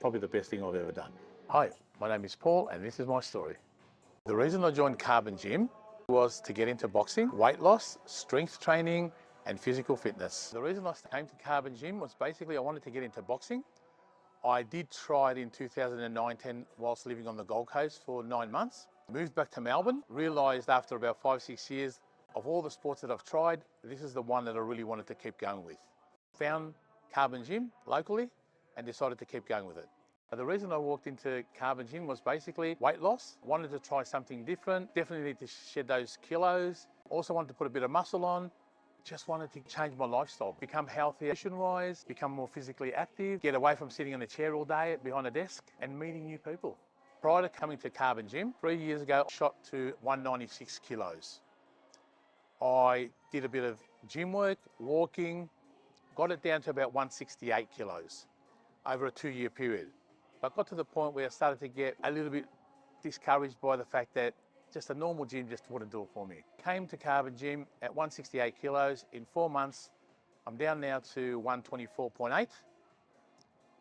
probably the best thing I've ever done. Hi, my name is Paul and this is my story. The reason I joined Carbon Gym was to get into boxing, weight loss, strength training and physical fitness. The reason I came to Carbon Gym was basically I wanted to get into boxing. I did try it in 2009-10 whilst living on the Gold Coast for 9 months. Moved back to Melbourne, realised after about 5-6 years of all the sports that I've tried, this is the one that I really wanted to keep going with. Found Carbon Gym locally and decided to keep going with it. The reason I walked into Carbon Gym was basically weight loss. Wanted to try something different, definitely need to shed those kilos. Also wanted to put a bit of muscle on. Just wanted to change my lifestyle, become healthier nutrition-wise, become more physically active, get away from sitting in a chair all day behind a desk and meeting new people. Prior to coming to Carbon Gym, 3 years ago, I shot to 196 kilos. I did a bit of gym work, walking, got it down to about 168 kilos over a 2-year period. But got to the point where I started to get a little bit discouraged by the fact that just a normal gym just wouldn't do it for me. Came to Carbon Gym at 168 kilos. In 4 months, I'm down now to 124.8.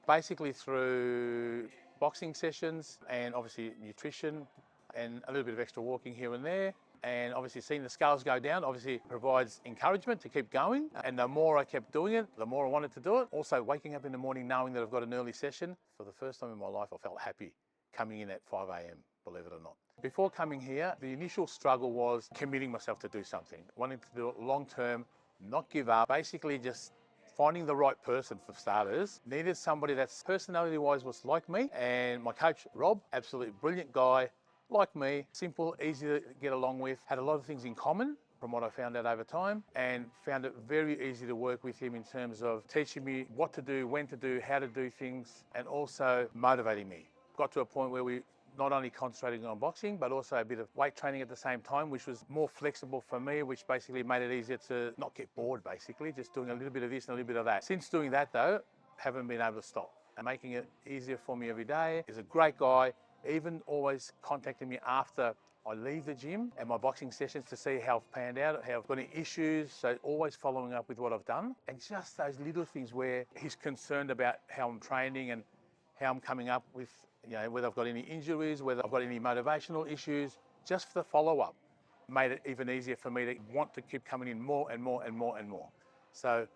Basically through boxing sessions and obviously nutrition and a little bit of extra walking here and there. And obviously seeing the scales go down obviously provides encouragement to keep going. And the more I kept doing it, the more I wanted to do it. Also waking up in the morning knowing that I've got an early session. For the first time in my life, I felt happy coming in at 5 a.m, believe it or not. Before coming here, the initial struggle was committing myself to do something, wanting to do it long term, not give up, basically just finding the right person for starters. Needed somebody that's personality-wise was like me, and my coach, Rob, absolutely brilliant guy, like me, simple, easy to get along with, had a lot of things in common from what I found out over time, and found it very easy to work with him in terms of teaching me what to do, when to do, how to do things, and also motivating me. Got to a point where we not only concentrating on boxing, but also a bit of weight training at the same time, which was more flexible for me, which basically made it easier to not get bored, basically, just doing a little bit of this and a little bit of that. Since doing that though, haven't been able to stop. And making it easier for me every day. He's a great guy, even always contacting me after I leave the gym and my boxing sessions to see how I've panned out, how I've got any issues, so always following up with what I've done. And just those little things where he's concerned about how I'm training and how I'm coming up with, whether I've got any injuries, whether I've got any motivational issues, just for the follow-up made it even easier for me to want to keep coming in more and more and more and more. So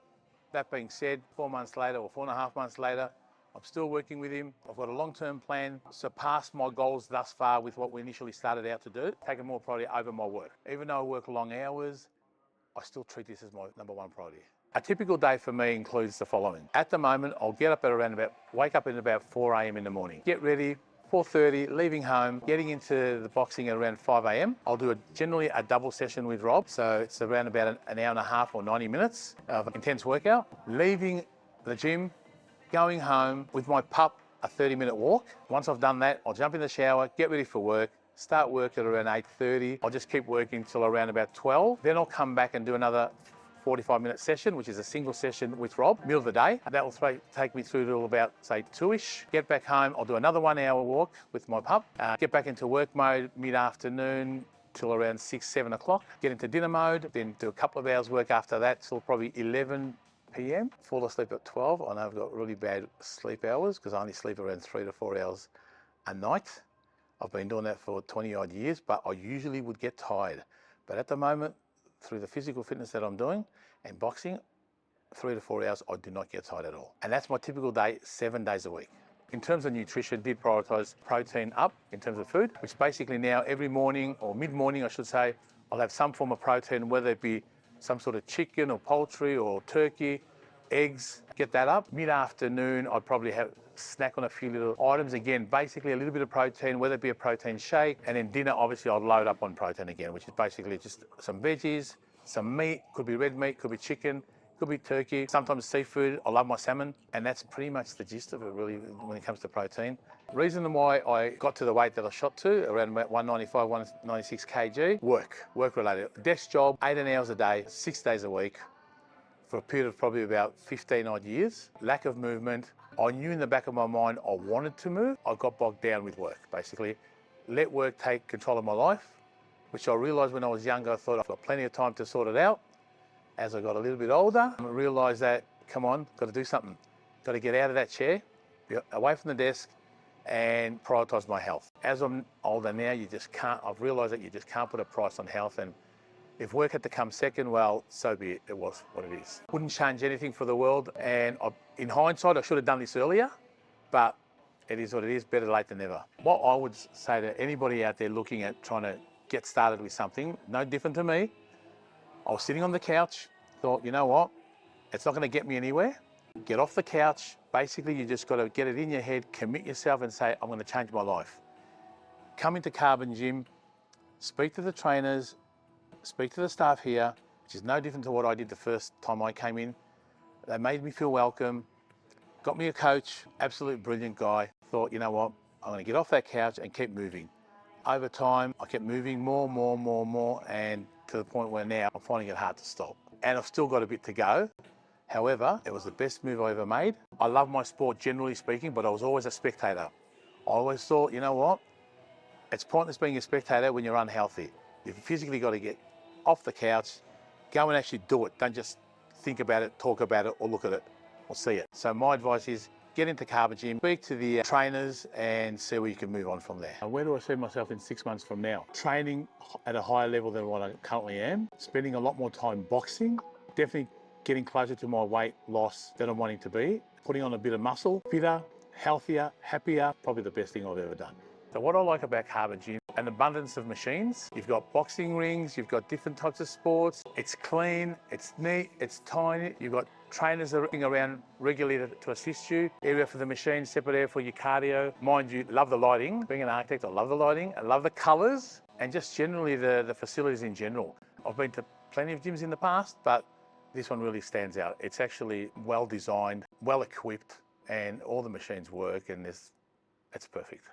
that being said, 4 months later or 4.5 months later, I'm still working with him. I've got a long-term plan, surpassed my goals thus far with what we initially started out to do, taking more priority over my work. Even though I work long hours, I still treat this as my #1 priority. A typical day for me includes the following. At the moment, I'll get up at wake up at about 4 a.m. in the morning. Get ready, 4:30, leaving home, getting into the boxing at around 5 a.m. I'll do generally a double session with Rob. So it's around about an hour and a half or 90 minutes of intense workout. Leaving the gym, going home with my pup, a 30-minute walk. Once I've done that, I'll jump in the shower, get ready for work, start work at around 8:30. I'll just keep working till around about 12. Then I'll come back and do another 45-minute session, which is a single session with Rob, middle of the day. And that will take me through till about, say, 2-ish. Get back home, I'll do another 1-hour walk with my pup. Get back into work mode mid-afternoon till around 6-7 o'clock. Get into dinner mode, then do a couple of hours work after that till probably 11 p.m. Fall asleep at 12. I know I've got really bad sleep hours because I only sleep around 3 to 4 hours a night. I've been doing that for 20 odd years, but I usually would get tired. But at the moment, through the physical fitness that I'm doing and boxing, 3 to 4 hours, I do not get tired at all. And that's my typical day, 7 days a week. In terms of nutrition, did prioritise protein up in terms of food, which basically now every morning or mid-morning, I should say, I'll have some form of protein, whether it be some sort of chicken or poultry or turkey, eggs, get that up. Mid-afternoon, I'd probably have snack on a few little items. Again, basically a little bit of protein, whether it be a protein shake, and then dinner, obviously I'll load up on protein again, which is basically just some veggies, some meat, could be red meat, could be chicken, could be turkey, sometimes seafood. I love my salmon, and that's pretty much the gist of it really when it comes to protein. Reason why I got to the weight that I shot to, around about 195, 196 kg, work related. Desk job, 18 hours a day, 6 days a week, for a period of probably about 15 odd years. Lack of movement. I knew in the back of my mind I wanted to move. I got bogged down with work, basically. Let work take control of my life, which I realised when I was younger. I thought I've got plenty of time to sort it out. As I got a little bit older, I realised that, come on, got to do something. Got to get out of that chair, away from the desk and prioritise my health. As I'm older now, I've realised that you just can't put a price on health, and if work had to come second, well, so be it. It was what it is. Wouldn't change anything for the world, and in hindsight, I should have done this earlier, but it is what it is, better late than never. What I would say to anybody out there looking at trying to get started with something, no different to me, I was sitting on the couch, thought, you know what, it's not going to get me anywhere. Get off the couch. Basically, you just got to get it in your head, commit yourself and say, I'm going to change my life. Come into Carbon Gym, speak to the trainers, speak to the staff here, which is no different to what I did the first time I came in. They made me feel welcome, got me a coach, absolute brilliant guy. Thought, you know what, I'm going to get off that couch and keep moving. Over time, I kept moving more, and to the point where now I'm finding it hard to stop. And I've still got a bit to go. However, it was the best move I ever made. I love my sport generally speaking, but I was always a spectator. I always thought, you know what, it's pointless being a spectator when you're unhealthy. You've physically got to get off the couch, go and actually do it. Don't just think about it, talk about it, or look at it, or see it. So my advice is get into Carbon Gym, speak to the trainers and see where you can move on from there. Where do I see myself in 6 months from now? Training at a higher level than what I currently am, spending a lot more time boxing, definitely getting closer to my weight loss that I'm wanting to be, putting on a bit of muscle, fitter, healthier, happier, probably the best thing I've ever done. So what I like about Carbon Gym, an abundance of machines. You've got boxing rings, you've got different types of sports. It's clean, it's neat, it's tiny. You've got trainers that are looking around regularly to assist you. Area for the machines, separate area for your cardio. Mind you, love the lighting. Being an architect, I love the lighting. I love the colours and just generally the facilities in general. I've been to plenty of gyms in the past, but this one really stands out. It's actually well designed, well equipped, and all the machines work, and it's perfect.